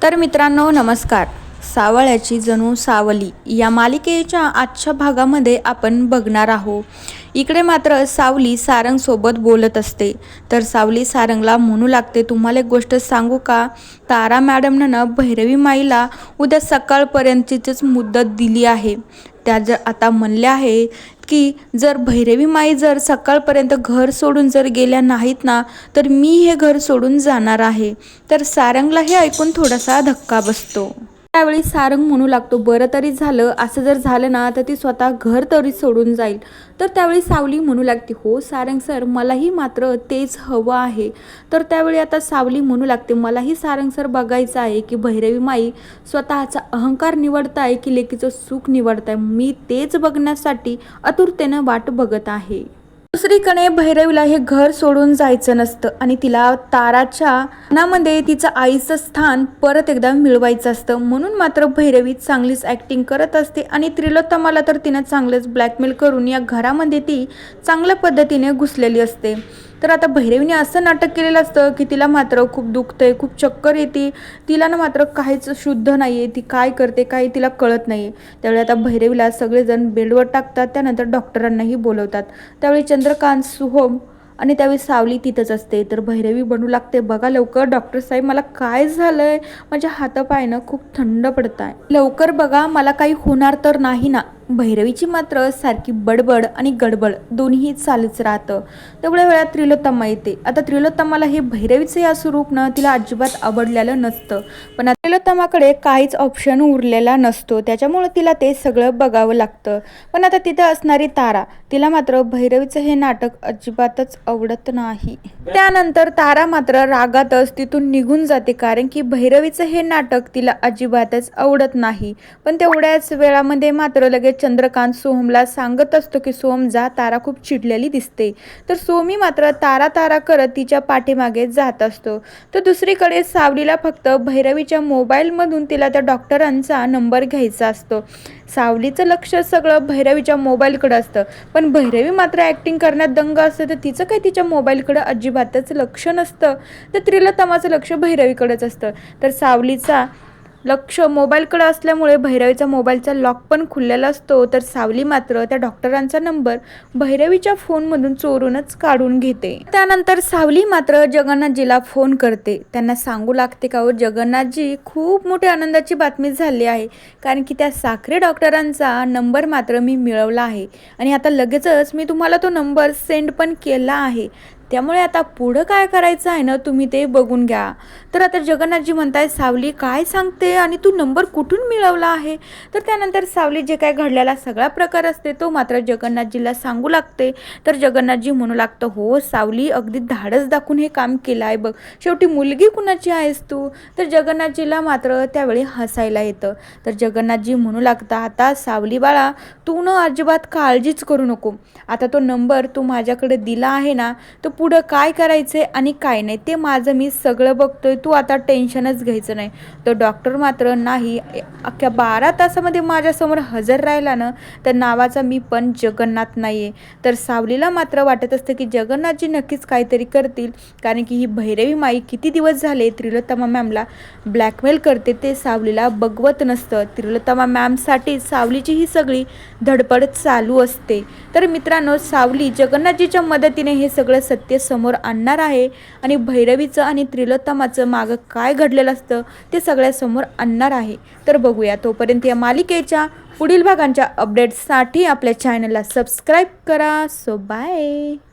तर मित्रांनो नमस्कार. सावळ्याची जणू सावली या मालिकेच्या आजच्या भागामध्ये आपण बघणार आहोत. इकडे मात्र सावली सारंग सोबत बोलत असते. तर सावली सारंगला म्हणू लागते, तुम्हाला एक गोष्ट सांगू का, तारा मॅडमनं भैरवी माईला उद्या सकाळपर्यंतचीच मुदत दिली आहे. त्या जर आता म्हणल्या आहे की जर भैरवी माई जर सकाळपर्यंत घर सोडून जर गेल्या नाहीत ना, तर मी हे घर सोडून जाणार आहे. तर सारंगला हे ऐकून थोडासा धक्का बसतो. त्यावेळी सारंग म्हणू लागतो, बरं तरी झालं, असं जर झालं ना तर ती स्वतः घर तरी सोडून जाईल. तर त्यावेळी सावली म्हणू लागते, हो सारंग सर, मलाही मात्र तेच हवं आहे. तर त्यावेळी आता सावली म्हणू लागते, मलाही सारंग सर बघायचं आहे की भैरवी माई स्वतःचा अहंकार निवडताय की लेकीचं सुख निवडताय. मी तेच बघण्यासाठी आतुरतेनं वाट बघत आहे. दुसरीकडे भैरवीला हे घर सोडून जायचं नसतं आणि तिला ताराच्या मनामध्ये तिचं आईचं स्थान परत एकदा मिळवायचं असतं. म्हणून मात्र भैरवी चांगलीच ॲक्टिंग करत असते आणि त्रिलोत्तमाला तर तिनं चांगलंच ब्लॅकमेल करून या घरामध्ये ती चांगल्या पद्धतीने घुसलेली असते. तर आता भैरवीने असं नाटक केलेलं असतं की तिला मात्र खूप दुखतंय, खूप चक्कर येते, तिला ना मात्र काहीच शुद्ध नाही आहे, ती काय करते काही तिला कळत नाही. त्यावेळी आता भैरवीला सगळेजण बेडवर टाकतात, त्यानंतर डॉक्टरांनाही बोलवतात. त्यावेळी चंद्रकांत, सुहोम आणि त्यावेळी सावली तिथंच असते. तर भैरवी बनू लागते, बघा लवकर डॉक्टर साहेब, मला काय झालंय, माझ्या हातापायनं खूप थंड पडत आहे, लवकर बघा, मला काही होणार तर नाही ना. भैरवीची मात्र सारखी बडबड आणि गडबड दोन्ही चालूच राहतं. तेवढ्या वेळात त्रिलोत्तमा येते. आता त्रिलोत्तमाला हे भैरवीचं या स्वरूपनं तिला अजिबात आवडलेलं नसतं, पण त्रिलोत्तमाकडे काहीच ऑप्शन उरलेला नसतो, त्याच्यामुळे तिला ते सगळं बघावं लागतं. पण आता तिथं असणारी तारा, तिला मात्र भैरवीचं हे नाटक अजिबातच आवडत नाही. त्यानंतर तारा मात्र रागातच तिथून निघून जाते, कारण की भैरवीचं हे नाटक तिला अजिबातच आवडत नाही. पण तेवढ्याच वेळामध्ये मात्र लगेच चंद्रकांत सोहमला सांगत असतो की सोहम जा, तारा खूप चिडलेली दिसते. तर सोहमी मात्र तारा तारा करत तिच्या पाठीमागे जात असतो. तर दुसरीकडे सावलीला फक्त भैरवीच्या मोबाईलमधून तिला त्या डॉक्टरांचा नंबर घ्यायचा असतो. सावलीचं लक्ष सगळं भैरवीच्या मोबाईलकडे असतं, पण भैरवी मात्र ॲक्टिंग करण्यात दंग असते. तर तिचं काही तिच्या मोबाईलकडे अजिबातच लक्ष नसतं. तर त्रिलोत्तमाचं लक्ष भैरवीकडेच असतं. तर सावलीचा लक्ष मोबाईलकडे असल्यामुळे भैरवीचा मोबाईलचा लॉक पण खुललेला असतो. तर सावली मात्र त्या डॉक्टरांचा नंबर भैरवीच्या फोनमधून चोरूनच काढून घेते. त्यानंतर सावली मात्र जगन्नाथजीला फोन करते, त्यांना सांगू लागते का, हो जगन्नाथजी, खूप मोठी आनंदाची बातमी झाली आहे, कारण की त्या साखरे डॉक्टरांचा नंबर मात्र मी मिळवला आहे आणि आता लगेचच मी तुम्हाला तो नंबर सेंड पण केला आहे. त्यामुळे आता पुढं काय करायचं आहे ना, तुम्ही ते बघून घ्या. तर आता जगन्नाथजी म्हणताय, सावली काय सांगते आणि तू नंबर कुठून मिळवला आहे. तर त्यानंतर सावली जे काय घडलेला सगळा प्रकार असते तो मात्र जगन्नाथजीला सांगू लागते. तर जगन्नाथजी म्हणू लागतं, हो सावली, अगदी धाडस दाखवून हे काम केलं आहे बघ, शेवटी मुलगी कुणाची आहेस तू. तर जगन्नाथजीला मात्र त्यावेळी हसायला येतं. तर जगन्नाथजी म्हणू लागता, आता सावली बाळा, तू न अजिबात काळजीच करू नको, आता तो नंबर तू माझ्याकडे दिला आहे ना, तो पुढं काय करायचं आणि काय नाही ते माझं मी सगळं बघतोय, तू आता टेन्शनच घ्यायचं नाही. तो डॉक्टर मात्र नाही, अख्ख्या 12 तासामध्ये माझ्यासमोर हजर राहिला ना, तर नावाचा मी पण जगन्नाथ नाही आहे. तर सावलीला मात्र वाटत असतं की जगन्नाथजी नक्कीच काहीतरी करतील, कारण की ही भैरवी माई किती दिवस झाले त्रिलोत्तमा मॅमला ब्लॅकमेल करते ते सावलीला बघवत नसतं. त्रिलोत्तमा मॅमसाठी सावलीची ही सगळी धडपड चालू असते. तर मित्रांनो, सावली जगन्नाथजीच्या मदतीने हे सगळं सत्य समोर आणणार आहे आणि भैरवीचं आणि त्रिलोत्तमाचं मागं काय घडलेलं असतं ते सगळ्यासमोर आणणार आहे. तर बघूया. तोपर्यंत या मालिकेच्या पुढील भागांच्या अपडेट्ससाठी आपल्या चॅनलला सबस्क्राईब करा. So bye.